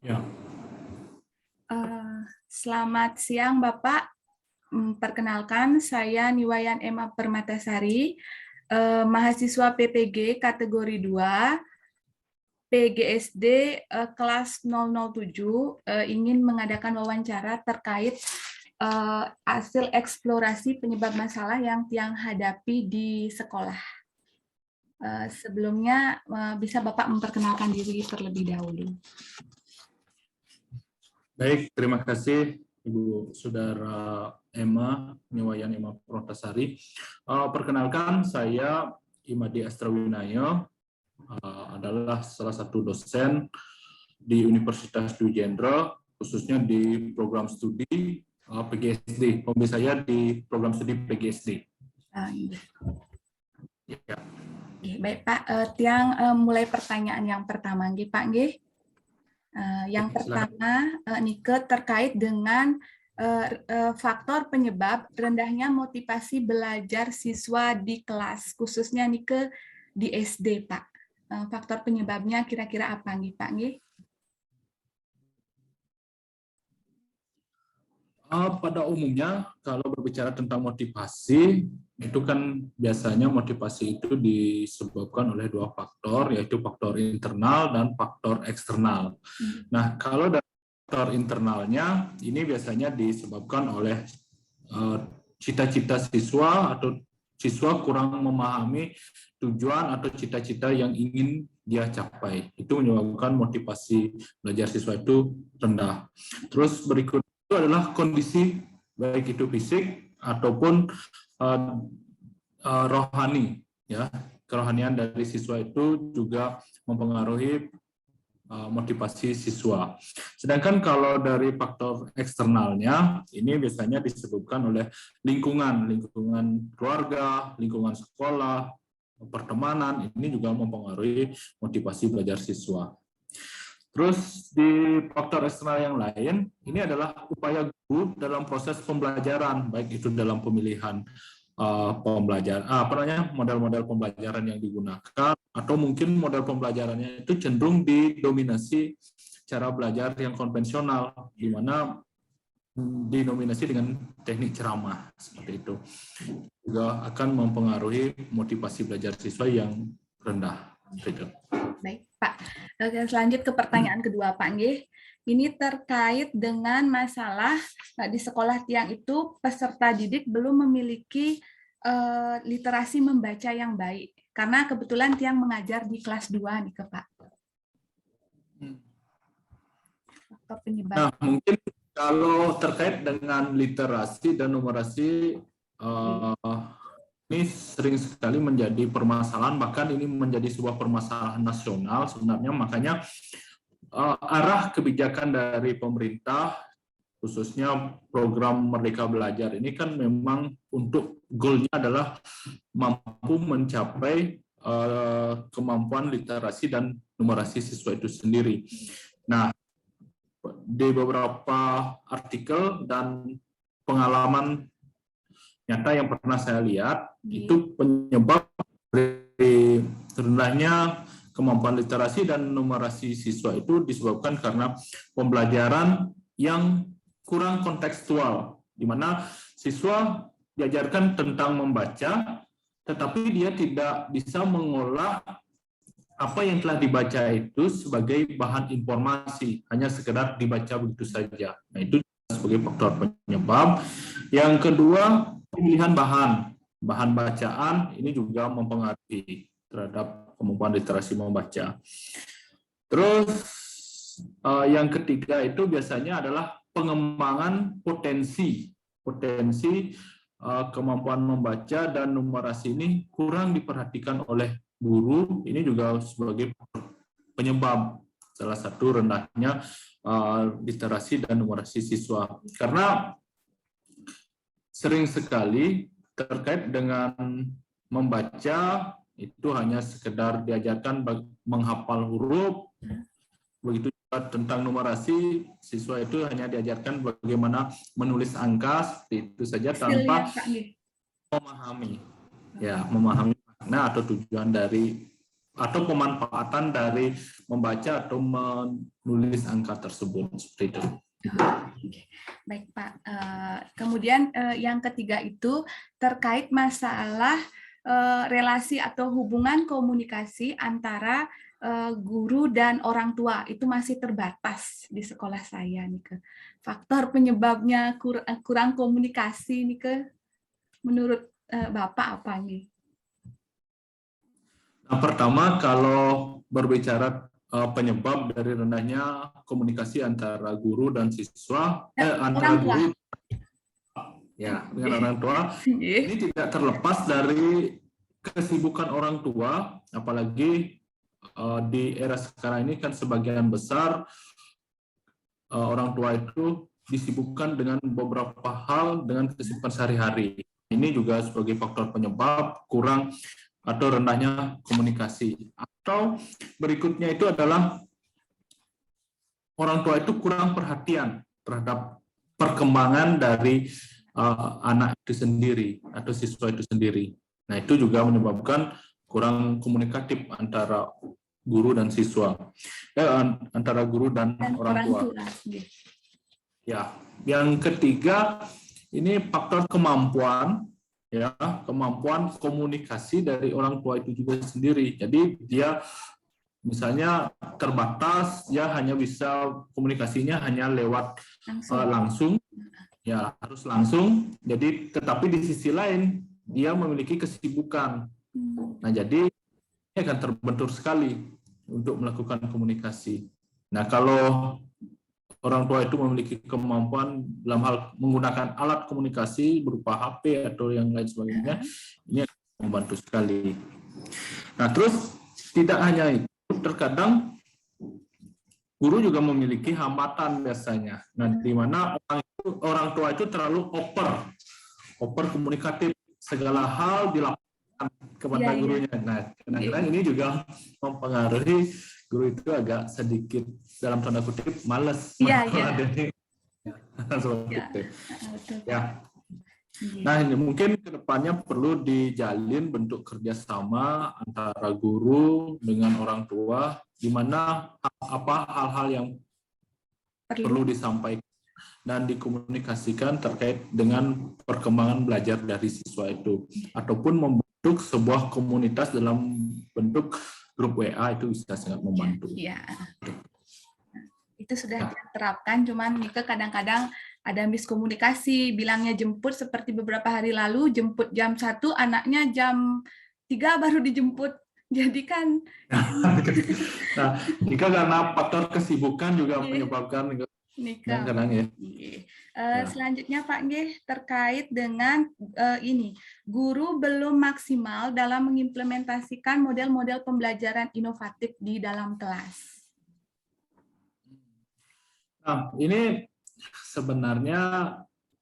Ya. Selamat siang Bapak. Perkenalkan, saya Niwayan Emma Permatasari, mahasiswa PPG kategori 2, PGSD kelas 007, ingin mengadakan wawancara terkait hasil eksplorasi penyebab masalah yang Tiang hadapi di sekolah. Sebelumnya, bisa Bapak memperkenalkan diri terlebih dahulu. Baik, terima kasih Ibu Saudara Emma, Niwayan Emma Permatasari. Perkenalkan, saya Imadi Astrawinaya, adalah salah satu dosen di Universitas Dwi Jenderal, khususnya di program studi PGSD. Pembimbing saya di program studi PGSD. Ya. Baik Pak, Tiang mulai pertanyaan yang pertama, Pak. Yang pertama, Nike, terkait dengan faktor penyebab rendahnya motivasi belajar siswa di kelas, khususnya Nike di SD, Pak. Faktor penyebabnya kira-kira apa, Pak? Pada umumnya, kalau berbicara tentang motivasi, itu kan biasanya motivasi itu disebabkan oleh dua faktor, yaitu faktor internal dan faktor eksternal. Nah, kalau dari faktor internalnya, ini biasanya disebabkan oleh cita-cita siswa atau siswa kurang memahami tujuan atau cita-cita yang ingin dia capai. Itu menyebabkan motivasi belajar siswa itu rendah. Terus berikut itu adalah kondisi baik itu fisik ataupun rohani, ya. Kerohanian dari siswa itu juga mempengaruhi motivasi siswa. Sedangkan kalau dari faktor eksternalnya, ini biasanya disebabkan oleh lingkungan keluarga, lingkungan sekolah, pertemanan, ini juga mempengaruhi motivasi belajar siswa. Terus di faktor eksternal yang lain, ini adalah upaya guru dalam proses pembelajaran, baik itu dalam pemilihan pembelajaran, model-model pembelajaran yang digunakan, atau mungkin model pembelajarannya itu cenderung didominasi cara belajar yang konvensional, di mana didominasi dengan teknik ceramah seperti itu, juga akan mempengaruhi motivasi belajar siswa yang rendah. Baik, Pak. Selanjut ke pertanyaan kedua, Pak. Ini terkait dengan masalah di sekolah Tiang itu peserta didik belum memiliki literasi membaca yang baik. Karena kebetulan Tiang mengajar di kelas 2 nih, Pak. Nah, mungkin kalau terkait dengan literasi dan numerasi, ini sering sekali menjadi permasalahan, bahkan ini menjadi sebuah permasalahan nasional sebenarnya. Makanya arah kebijakan dari pemerintah, khususnya program Merdeka Belajar ini kan memang untuk goalnya adalah mampu mencapai kemampuan literasi dan numerasi siswa itu sendiri. Nah, di beberapa artikel dan pengalaman nyata yang pernah saya lihat, itu penyebab dari rendahnya kemampuan literasi dan numerasi siswa itu disebabkan karena pembelajaran yang kurang kontekstual, di mana siswa diajarkan tentang membaca, tetapi dia tidak bisa mengolah apa yang telah dibaca itu sebagai bahan informasi, hanya sekedar dibaca begitu saja. Nah, itu sebagai faktor penyebab. Yang kedua, pemilihan bahan bacaan ini juga mempengaruhi terhadap kemampuan literasi membaca. Terus yang ketiga itu biasanya adalah pengembangan potensi kemampuan membaca dan numerasi ini kurang diperhatikan oleh guru. Ini juga sebagai penyebab salah satu rendahnya literasi dan numerasi siswa. Karena sering sekali terkait dengan membaca itu hanya sekedar diajarkan menghafal huruf, begitu juga tentang numerasi, siswa itu hanya diajarkan bagaimana menulis angka seperti itu saja tanpa memahami makna atau tujuan dari atau pemanfaatan dari membaca atau menulis angka tersebut seperti itu. Oke. Baik Pak. Kemudian yang ketiga itu terkait masalah relasi atau hubungan komunikasi antara guru dan orang tua itu masih terbatas di sekolah saya nih ke. Faktor penyebabnya kurang komunikasi nih ke. Menurut Bapak apa nih? Nah, pertama kalau berbicara penyebab dari rendahnya komunikasi antara guru dan siswa, antara guru ya dengan orang tua, ini tidak terlepas dari kesibukan orang tua, apalagi di era sekarang ini kan sebagian besar orang tua itu disibukkan dengan beberapa hal dengan kesibukan sehari-hari. Ini juga sebagai faktor penyebab kurang atau rendahnya komunikasi. Atau berikutnya itu adalah orang tua itu kurang perhatian terhadap perkembangan dari anak itu sendiri atau siswa itu sendiri. Nah, itu juga menyebabkan kurang komunikatif antara guru dan siswa, antara guru dan orang tua. Ya, yang ketiga ini faktor kemampuan, ya, kemampuan komunikasi dari orang tua itu juga sendiri. Jadi dia misalnya terbatas, ya hanya bisa komunikasinya hanya lewat langsung, ya harus langsung. Jadi tetapi di sisi lain dia memiliki kesibukan. Nah, jadi ini akan terbentur sekali untuk melakukan komunikasi. Nah, kalau orang tua itu memiliki kemampuan dalam hal menggunakan alat komunikasi berupa HP atau yang lain sebagainya, ini akan membantu sekali. Nah, terus tidak hanya itu, terkadang guru juga memiliki hambatan biasanya. Nah, di mana orang tua itu terlalu oper komunikatif, segala hal dilakukan kepada gurunya. Nah, kadang-kadang ini juga mempengaruhi guru itu agak sedikit dalam tanda kutip malas. Nah, ini mungkin kedepannya perlu dijalin bentuk kerjasama antara guru dengan orang tua, di mana apa hal-hal yang perlu disampaikan dan dikomunikasikan terkait dengan perkembangan belajar dari siswa itu, ataupun membentuk sebuah komunitas dalam bentuk grup WA itu bisa sangat membantu. Ya. Itu sudah diterapkan, cuman Nike kadang-kadang ada miskomunikasi, bilangnya jemput seperti beberapa hari lalu, jemput jam 1, anaknya jam 3 baru dijemput. Jadi kan... Nah, Nika karena faktor kesibukan juga menyebabkan Nika. Kadang ya. Selanjutnya Pak Nggih, terkait dengan ini, guru belum maksimal dalam mengimplementasikan model-model pembelajaran inovatif di dalam kelas. Nah, ini sebenarnya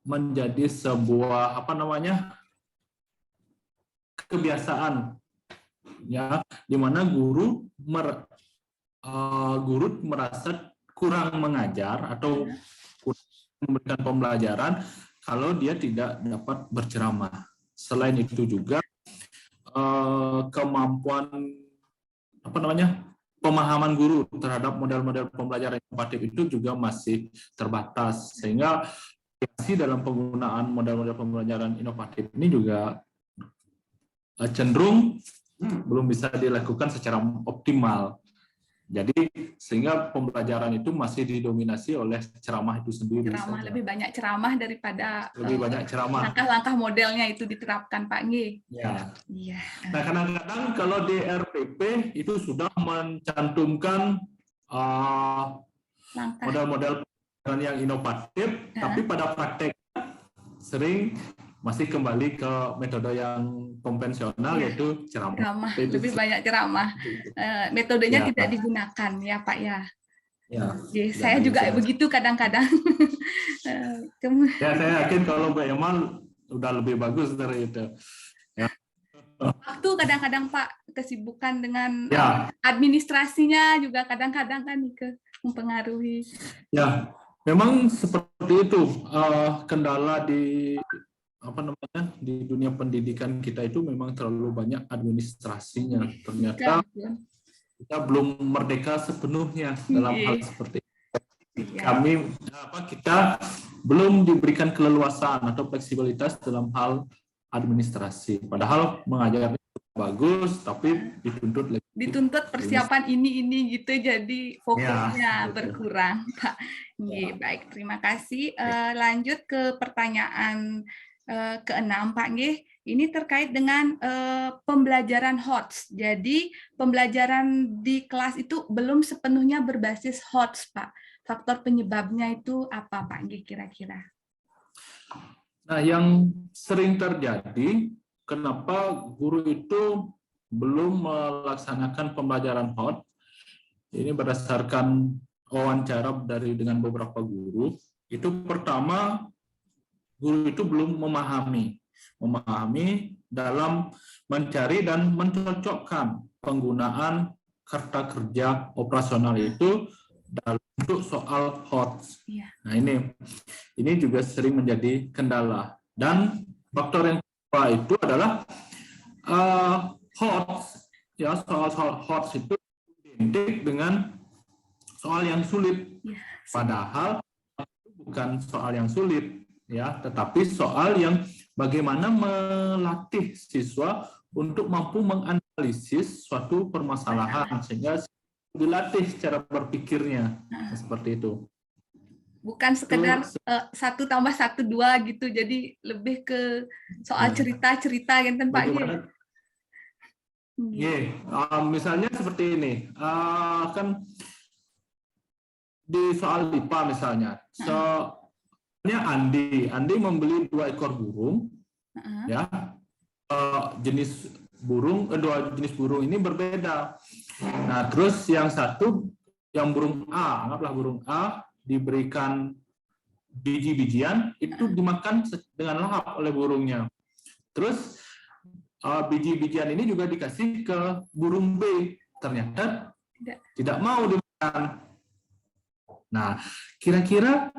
menjadi sebuah kebiasaan, ya, di mana guru merasa kurang mengajar atau kurang memberikan pembelajaran kalau dia tidak dapat berceramah. Selain itu juga kemampuan pemahaman guru terhadap model-model pembelajaran inovatif itu juga masih terbatas, sehingga dalam penggunaan model-model pembelajaran inovatif ini juga cenderung belum bisa dilakukan secara optimal. Jadi sehingga pembelajaran itu masih didominasi oleh ceramah itu sendiri. Lebih banyak ceramah daripada ceramah. Langkah-langkah modelnya itu diterapkan, Pak Nggih. Ya. Nah, kadang-kadang kalau di RPP itu sudah mencantumkan model-model pembelajaran yang inovatif, tapi pada prakteknya sering masih kembali ke metode yang konvensional, yaitu ceramah. Lebih banyak ceramah. Metodenya tidak digunakan, ya Pak ya. Saya juga begitu kadang-kadang. Saya yakin kalau Mbak Emal udah lebih bagus dari itu. Waktu kadang-kadang Pak, kesibukan dengan administrasinya juga kadang-kadang kan mempengaruhi. Ya, memang seperti itu kendala di apa namanya, di dunia pendidikan kita itu memang terlalu banyak administrasinya. Ternyata kita belum merdeka sepenuhnya dalam hal seperti itu. Kita belum diberikan keleluasaan atau fleksibilitas dalam hal administrasi. Padahal mengajar bagus, tapi dituntut persiapan ini gitu, jadi fokusnya berkurang, Pak. Baik, terima kasih. Lanjut ke pertanyaan ke-6, Pak. Ini terkait dengan pembelajaran HOTS. Jadi pembelajaran di kelas itu belum sepenuhnya berbasis HOTS, Pak. Faktor penyebabnya itu apa, Pak? Kira-kira? Nah, yang sering terjadi, kenapa guru itu belum melaksanakan pembelajaran HOTS? Ini berdasarkan wawancara dengan beberapa guru. Itu pertama, guru itu belum memahami dalam mencari dan mencocokkan penggunaan kartu kerja operasional itu dalam bentuk soal HOTS. Nah, ini juga sering menjadi kendala. Dan faktor yang kedua itu adalah HOTS, ya, soal HOTS itu identik dengan soal yang sulit. Padahal bukan soal yang sulit, ya, tetapi soal yang bagaimana melatih siswa untuk mampu menganalisis suatu permasalahan sehingga dilatih cara berpikirnya seperti itu. Bukan sekedar 1 tambah 1 2 gitu, jadi lebih ke soal cerita-cerita gitu, Pak. Misalnya seperti ini, kan di soal IPA misalnya, Andi membeli 2 ekor burung, ya, jenis burung, 2 jenis burung ini berbeda. Nah, terus yang satu, yang burung A, anggaplah burung A diberikan biji-bijian, itu dimakan dengan lahap oleh burungnya. Terus biji-bijian ini juga dikasih ke burung B, ternyata tidak mau dimakan. Nah, kira-kira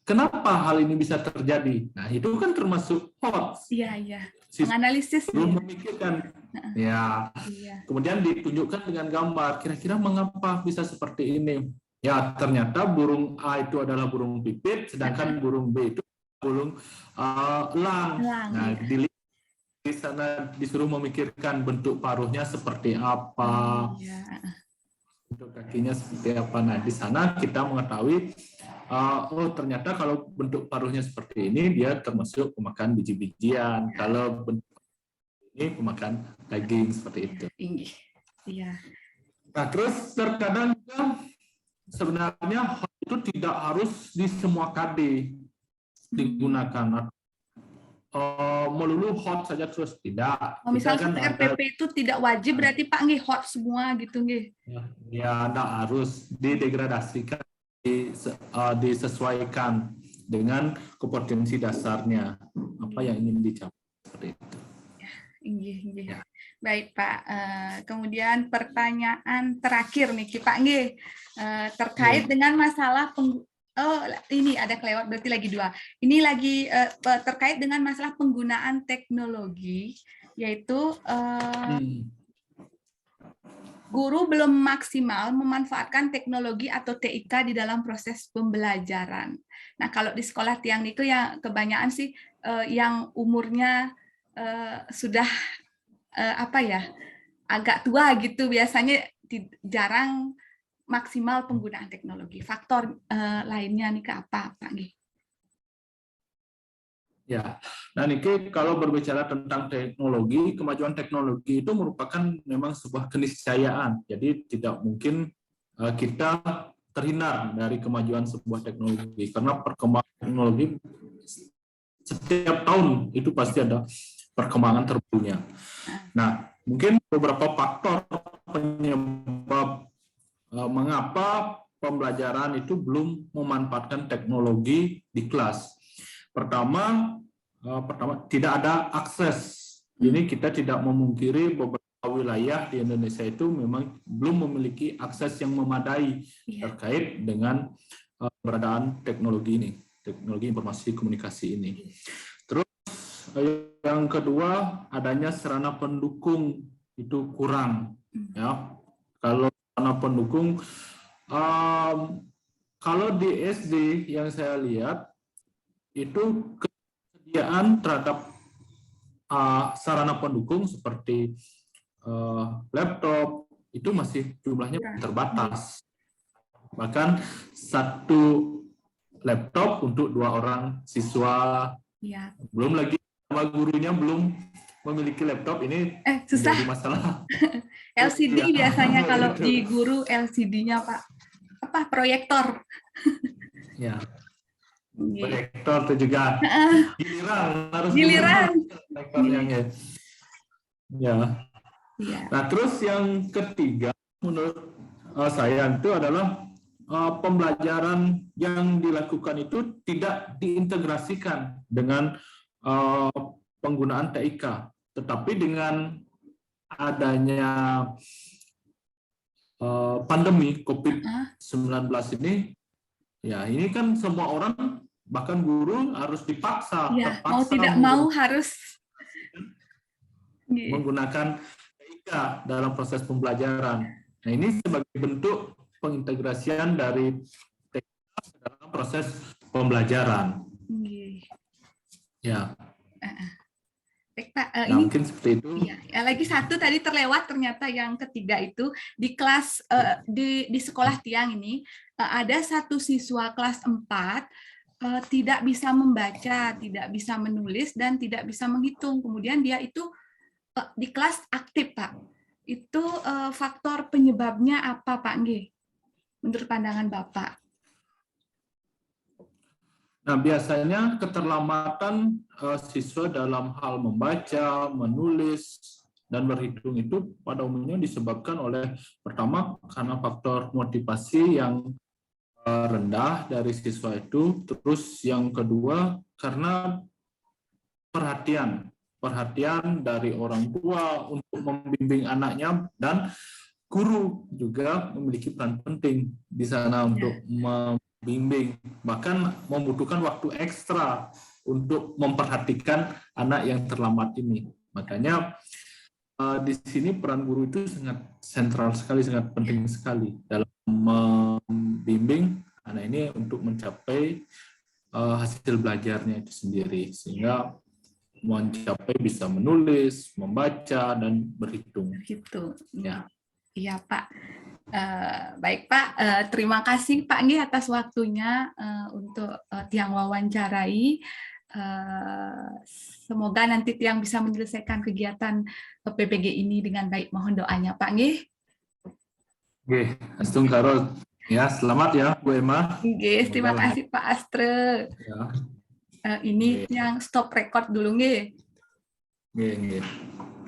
kenapa hal ini bisa terjadi? Nah, itu kan termasuk HOTS. Iya. Menganalisis. Belum memikirkan. Ya. Kemudian ditunjukkan dengan gambar. Kira-kira mengapa bisa seperti ini? Ya, ternyata burung A itu adalah burung pipit, sedangkan burung B itu burung elang. Nah, di sana disuruh memikirkan bentuk paruhnya seperti apa. Bentuk kakinya seperti apa. Nah, di sana kita mengetahui, ternyata kalau bentuk paruhnya seperti ini, dia termasuk pemakan biji-bijian. Kalau bentuk ini pemakan daging, seperti itu. Nah, terus terkadang sebenarnya itu tidak harus di semua KD digunakan. Melulu hot saja terus tidak. Misalnya RPP itu tidak wajib, berarti Pak hot semua gitu Ya, tidak harus didegradasikan, disesuaikan dengan kompetensi dasarnya apa yang ingin dicapai seperti itu. Ya. Baik Pak. Kemudian pertanyaan terakhir nih Pak terkait dengan masalah ini ada kelewat, berarti lagi 2. Ini lagi terkait dengan masalah penggunaan teknologi, yaitu guru belum maksimal memanfaatkan teknologi atau TIK di dalam proses pembelajaran. Nah, kalau di sekolah Tiang itu yang kebanyakan sih yang umurnya sudah agak tua gitu, biasanya jarang maksimal penggunaan teknologi. Faktor lainnya nih ke apa, Pak? Ya, nah Niki, kalau berbicara tentang teknologi, kemajuan teknologi itu merupakan memang sebuah keniscayaan. Jadi tidak mungkin kita terhindar dari kemajuan sebuah teknologi, karena perkembangan teknologi setiap tahun itu pasti ada perkembangan terbarunya. Nah, mungkin beberapa faktor penyebab mengapa pembelajaran itu belum memanfaatkan teknologi di kelas. Pertama tidak ada akses. Ini kita tidak memungkiri beberapa wilayah di Indonesia itu memang belum memiliki akses yang memadai terkait dengan keberadaan teknologi ini, teknologi informasi komunikasi ini. Terus yang kedua, adanya sarana pendukung itu kurang. Ya, kalau sarana pendukung, kalau di SD yang saya lihat itu kesediaan terhadap sarana pendukung seperti laptop itu masih jumlahnya terbatas. Bahkan satu laptop untuk 2 orang siswa. Ya. Belum lagi sama gurunya belum memiliki laptop, ini susah. menjadi masalah. LCD biasanya kalau di guru LCD-nya Pak. Apa proyektor? Ya. Proyektor itu juga giliran harus giliran. Ya. Nah, terus yang ketiga menurut saya itu adalah pembelajaran yang dilakukan itu tidak diintegrasikan dengan penggunaan TIK, tetapi dengan adanya pandemi COVID-19 ini, ya ini kan semua orang bahkan guru harus dipaksa, ya, mau tidak mau harus menggunakan TIK dalam proses pembelajaran. Nah, ini sebagai bentuk pengintegrasian dari TIK dalam proses pembelajaran. Ya. Baik, Pak, nah, ini mungkin seperti itu. Ya, lagi satu tadi terlewat, ternyata yang ketiga itu di kelas di sekolah Tiang ini ada satu siswa kelas 4 tidak bisa membaca, tidak bisa menulis, dan tidak bisa menghitung. Kemudian dia itu di kelas aktif, Pak. Itu faktor penyebabnya apa, Pak Nggih? Menurut pandangan Bapak? Nah, biasanya keterlambatan siswa dalam hal membaca, menulis, dan berhitung itu pada umumnya disebabkan oleh, pertama, karena faktor motivasi yang rendah dari siswa itu, terus yang kedua, karena perhatian dari orang tua untuk membimbing anaknya, dan guru juga memiliki peran penting di sana untuk membimbing, bahkan membutuhkan waktu ekstra untuk memperhatikan anak yang terlambat ini. Makanya di sini peran guru itu sangat sentral sekali, sangat penting sekali dalam membimbing anak ini untuk mencapai hasil belajarnya itu sendiri, sehingga mencapai bisa menulis, membaca, dan berhitung. Ya. Iya, Pak. Baik, Pak. Terima kasih, Pak Nggih, atas waktunya untuk Tiang wawancarai. Semoga nanti Tiang bisa menyelesaikan kegiatan PPG ini dengan baik. Mohon doanya, Pak Nggih. Oke, Astung Karo. Ya, selamat ya, Bu Emma. Nggih, terima kasih, Pak Astre. Ya. Ini yang stop record dulu, nggih. Nggih.